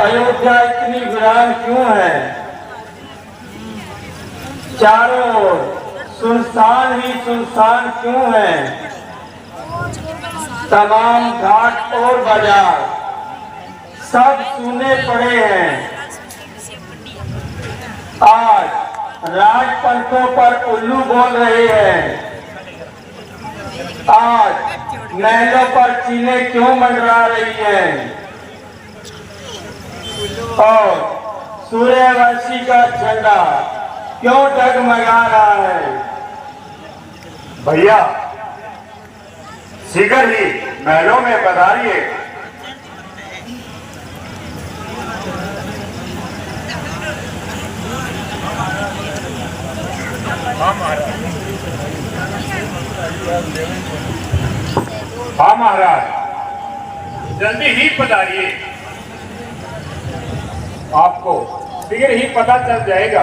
अयोध्या इतनी वीरान क्यों है? चारों ओर सुनसान ही सुनसान क्यों है? तमाम घाट और बाजार सब सूने पड़े हैं। आज राजपंथों पर उल्लू बोल रहे हैं। आज महलों पर चीनें क्यों मंडरा रही हैं? और सूर्यवंशी का झंडा क्यों डगमगा रहा है? भैया शीघ्र ही महलों में पधारिए। हाँ महाराज, जल्दी ही पधारिए। आपको शीघ्र ही पता चल जाएगा।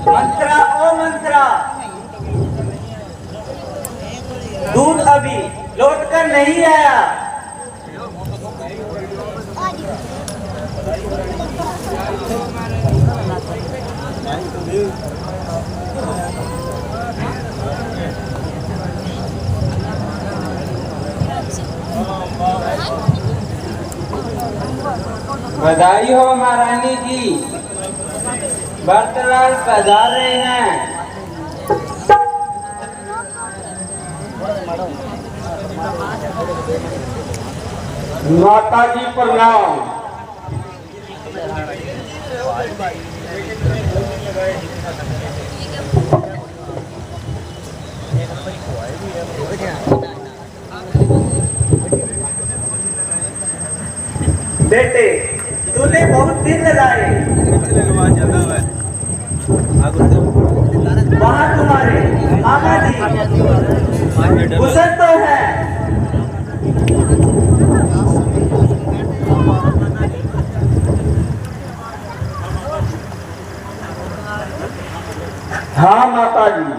मंत्रा ओ मंत्रा, दूध अभी लौटकर नहीं आया। बधाई हो महारानी जी, बर्तमान पधार रहे हैं। माता जी प्रणाम। बेटे तूने बहुत दिन लगाए, वहाँ तुम्हारे मामा जी कुशल तो है। हाँ माता जी,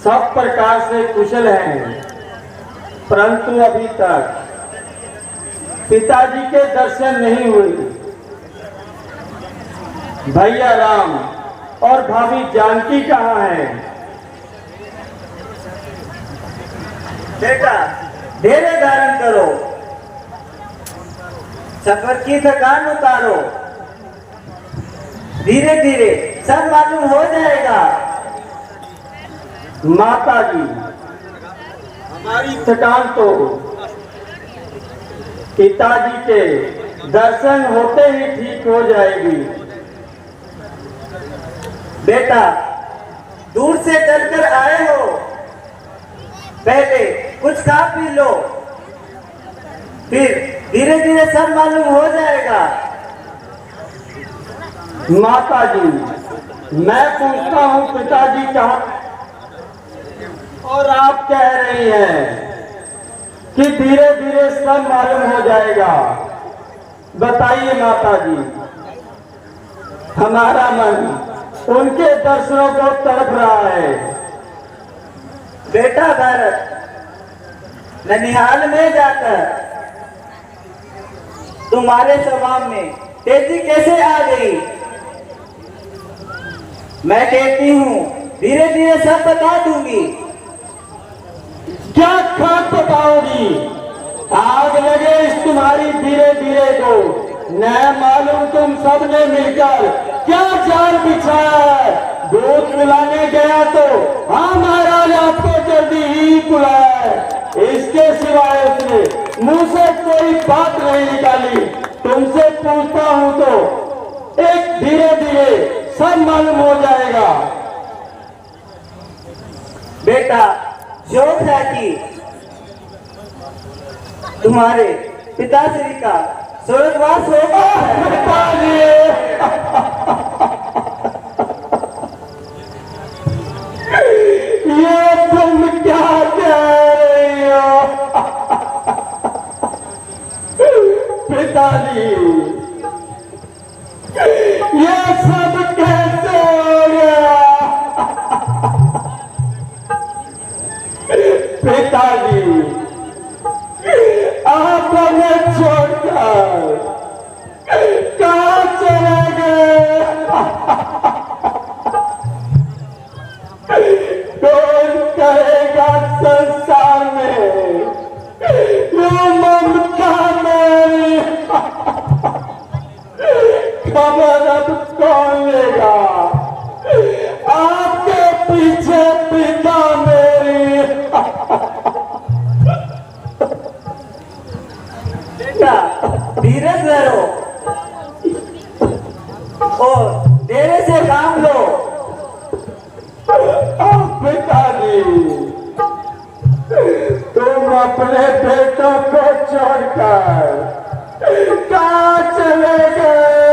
सब प्रकार से कुशल हैं, परंतु अभी तक पिताजी के दर्शन नहीं हुए। भैया राम और भाभी जानकी कहाँ हैं? बेटा धैर्य धारण करो, सफर की थकान उतारो, धीरे धीरे सब मालूम हो जाएगा। माता जी हमारी थकान तो पिताजी के दर्शन होते ही ठीक हो जाएगी। बेटा दूर से चलकर आए हो, पहले कुछ खा पी लो, फिर धीरे धीरे सब मालूम हो जाएगा। माता जी मैं पूछता हूँ पिताजी कहाँ, और आप कह रही हैं कि धीरे धीरे सब मालूम हो जाएगा। बताइए माता जी, हमारा मन उनके दर्शनों को तड़प रहा है। बेटा भरत, ननिहाल में जाकर तुम्हारे स्वभाव में तेजी कैसे आ गई? मैं कहती हूँ धीरे धीरे सब बता दूंगी। क्या खाक बताओगी? आग लगे इस तुम्हारी धीरे धीरे को। न मालूम तुम सबने मिलकर क्या जाल बिछाया है। दूध पिलाने गया तो हाँ महाराज आपको जल्दी ही बुलाया है। इसके सिवाय उसने मुंह से कोई बात नहीं निकाली। तुमसे पूछता हूं तो एक धीरे धीरे सब मालूम हो जाएगा। बेटा शोक है कि तुम्हारे पिताश्री का स्वर्गवास हो गया है। ये तुम क्या कह रही हो? पिताजी, ये सब कैसे हो गया? पिताजी, आप हमें छोड़कर कहाँ चले गए? कौन कहेगा संसार में ये ममता मेरी? खबर अब कौन लेगा? आपके पीछे पिता मेरी। बेटा धीरज धरो और धीरे से काम लो। पिताजी, तुम अपने बेटों को छोड़कर कहाँ चले गए?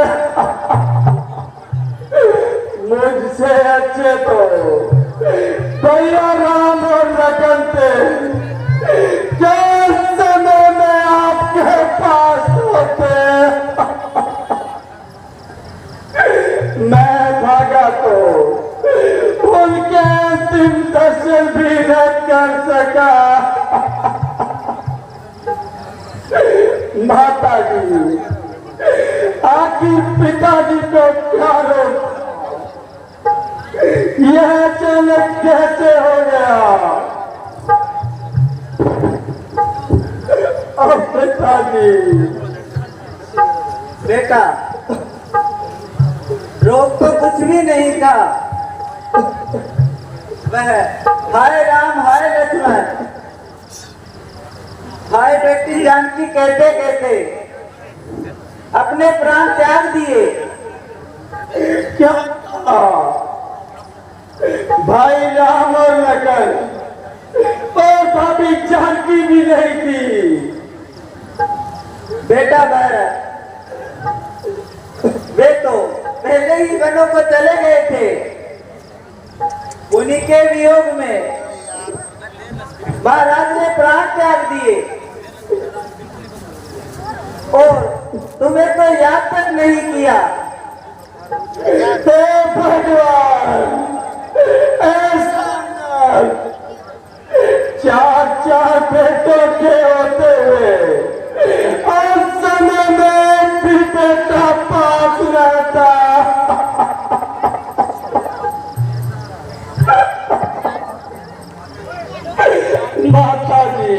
मुझसे अच्छे तो भैया राम और लखन थे। जिस समय में आपके पास होते मैं भागा तो उनके अंतिम दर्शन भी न कर सका। माता जी, आखिर पिताजी को क्या रोक? यह अचानक कैसे हो गया? और पिताजी, बेटा रोग तो कुछ भी नहीं था। वह हाय राम हाय लक्ष्मण हाय बेटी जानकी कहते कहते अपने प्राण त्याग दिए। क्या भाई राम और लखन और भाभी जानकी भी नहीं थी? बेटा भरत, वे तो पहले ही वनों को चले गए थे। उन्हीं के वियोग में महाराज ने प्राण त्याग दिए और तुम्हें तो याद तक नहीं किया। हे भगवान, ऐसा चार बेटों के होते हुए और समय में भी बेटा पास रहता। माता जी,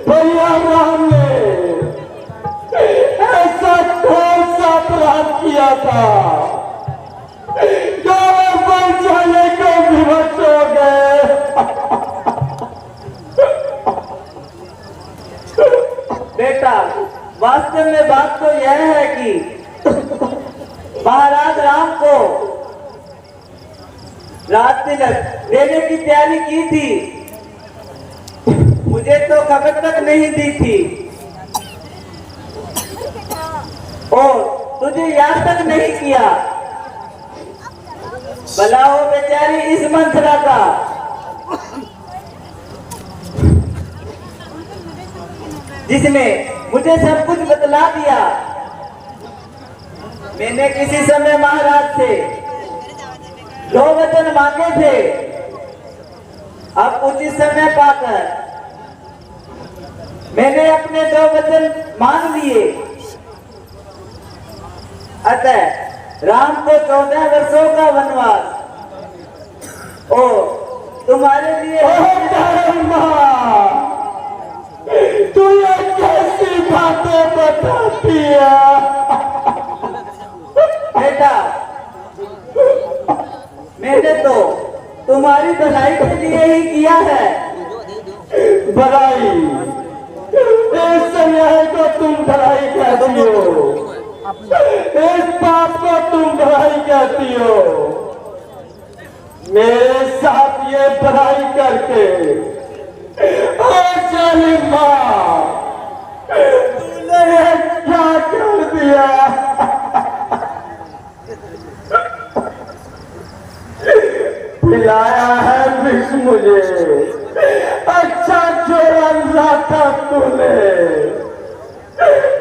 भैया राम ने ऐसा कौन सा अपराध किया था जो बन जाने को विवश हो गए? बेटा वास्तव में बात तो यह है कि महाराज राम को रात तिलक देने की तैयारी की थी। मुझे तो खबर तक नहीं दी थी और तुझे याद तक नहीं किया। भला हो बेचारी इस मंथरा का। जिसने मुझे सब कुछ बतला दिया। मैंने किसी समय महाराज से 2 वचन मांगे थे, अब उचित समय पाकर मैंने अपने 2 वचन मान लिए। अतः राम को 14 वर्षों का वनवास और तुम्हारे लिए तू ये कैसी बातें बताती है? बेटा, मैंने तो तुम्हारी भलाई के लिए ही किया है। भलाई? इस समय को तुम भलाई कहती हो, इस बात को तुम भलाई कहती हो। मेरे साथ ये भलाई करके और जालिम माँ, तूने क्या कर दिया? पिलाया है विष मुझे, अच्छा जोड़ा था तूने,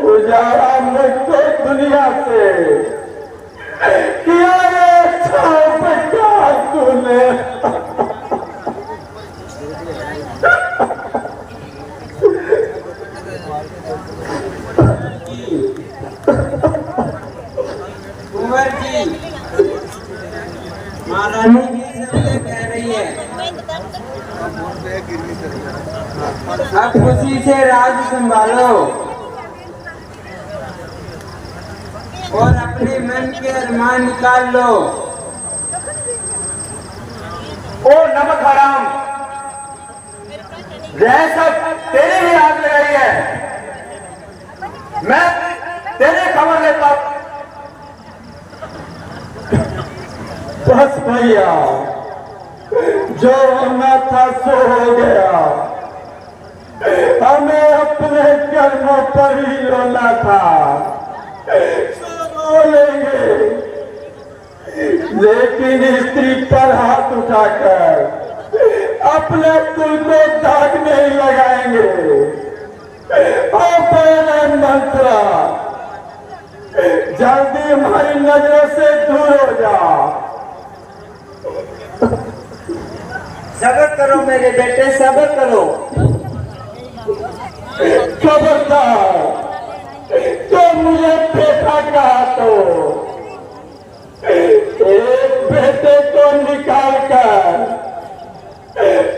उजाड़ा मुझको दुनिया से, किया ये अच्छा उपकार तूने। कुंवर जी, महारानी जी से कह रही है, अब खुशी से राज संभालो और अपने मन के अरमान निकाल लो। ओ नमक हराम, यह सब तेरे ही आग लगाई है। मैं तेरे खबर लेता हूं। बस भैया, जो होना था सो हो गया। हमें अपने कर्मों पर ही रोना था, सो रो लेंगे, लेकिन स्त्री पर हाथ उठाकर अपने कुल को दाग नहीं लगाएंगे। और पहले मंत्रा, जल्दी हमारी नजरों से दूर हो जा। सब्र करो मेरे बेटे, सब्र करो। खबरदार, तो मुझे बेटा कहा तो एक बेटे को निकाल कर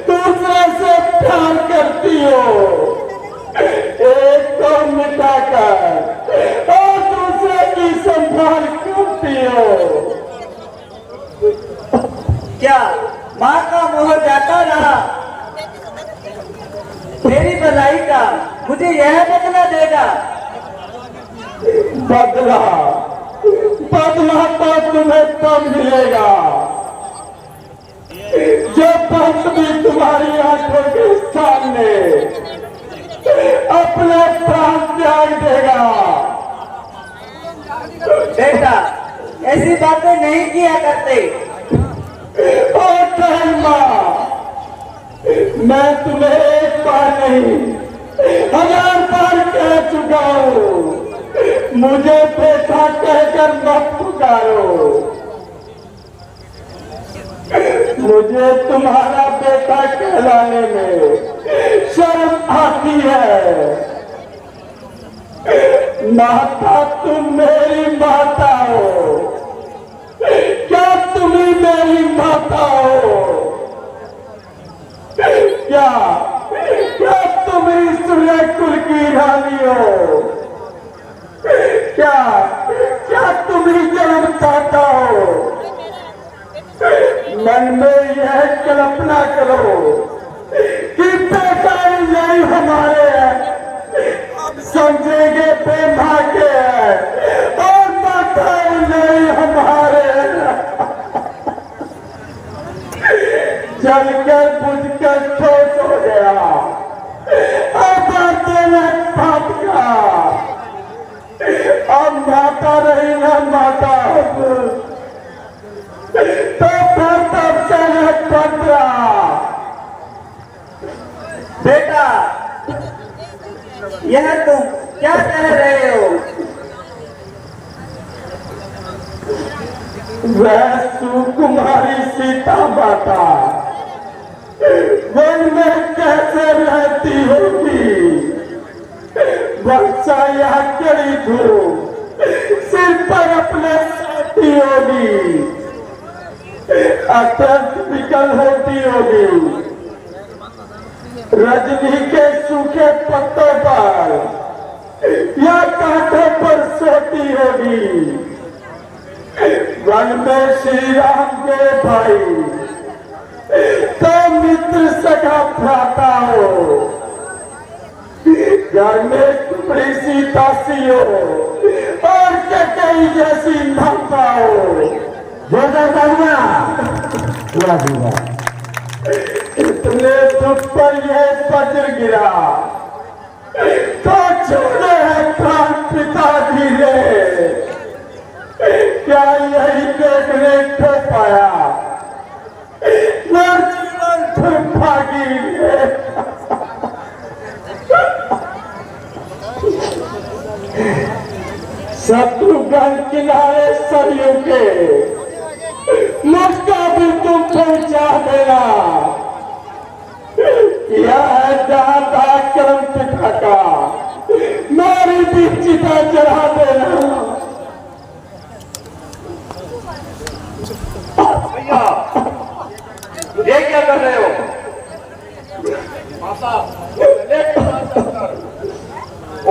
दूसरे से प्यार करती हो, एक को मिटाकर और दूसरे की संभाल करती हो। क्या माँ का मोह जाता रहा? मेरी भलाई का मुझे यह बदला देगा। बदला? बदला तो तुम्हें तब मिलेगा जब पंत भी तुम्हारी आंखों के सामने अपने प्राण त्याग देगा। बेटा, ऐसी बातें नहीं किया करते। और माँ, मैं तुम्हें एक बार नहीं 1000 बार कह चुका हूँ, मुझे बेटा कहकर मत पुकारो। मुझे तुम्हारा बेटा कहलाने में शर्म आती है। माता, तुम मेरी माता हो, क्या तुम ही मेरी माता हो? क्या क्या तुम ही सूर्य कुल की रानी हो? क्या क्या तुम ही जन्मदाता हो? मन में यह कल्पना करो कि बेटा नहीं हमारे हैं, समझेंगे बेमां के हैं, और माता नहीं हमारे हैं। जलकर बुझकर ठोस हो गया, अब आते में फाट का। अब माता रही ना माता, तो फिर तब से पंद्रा। बेटा, यह तुम क्या कह रहे हो? वह सुकुमारी सीता माता वन में कैसे रहती होगी? वर्षा या कड़ी धूप सिर पर अपने साथी होगी, अत्यंत विकल होती होगी, रजनी के सूखे पत्तों पर या कांटों पर सोती होगी। वन में श्री राम के भाई तो मित्र सखा भ्राता हो, घर में टुकड़ी सी दासी हो और कई जैसी माता हो। इतने दुख पर यह वज्र गिरा तो छोड़े है प्राण पिता धीरे, क्या यही देखने को पाया न जीवन दुर्भागी शत्रुघ्न किनारे सरयू के मुझको भी तुम पहुंचा देना। यह है जहां पराक्रम पिता का, मेरी भी चिता चढ़ा देना। भैया ये क्या कर रहे हो?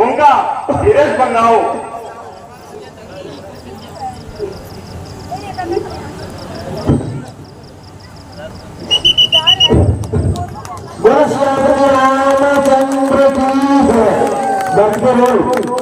उनका धीरज बनाओ। रामचंद्र की जय।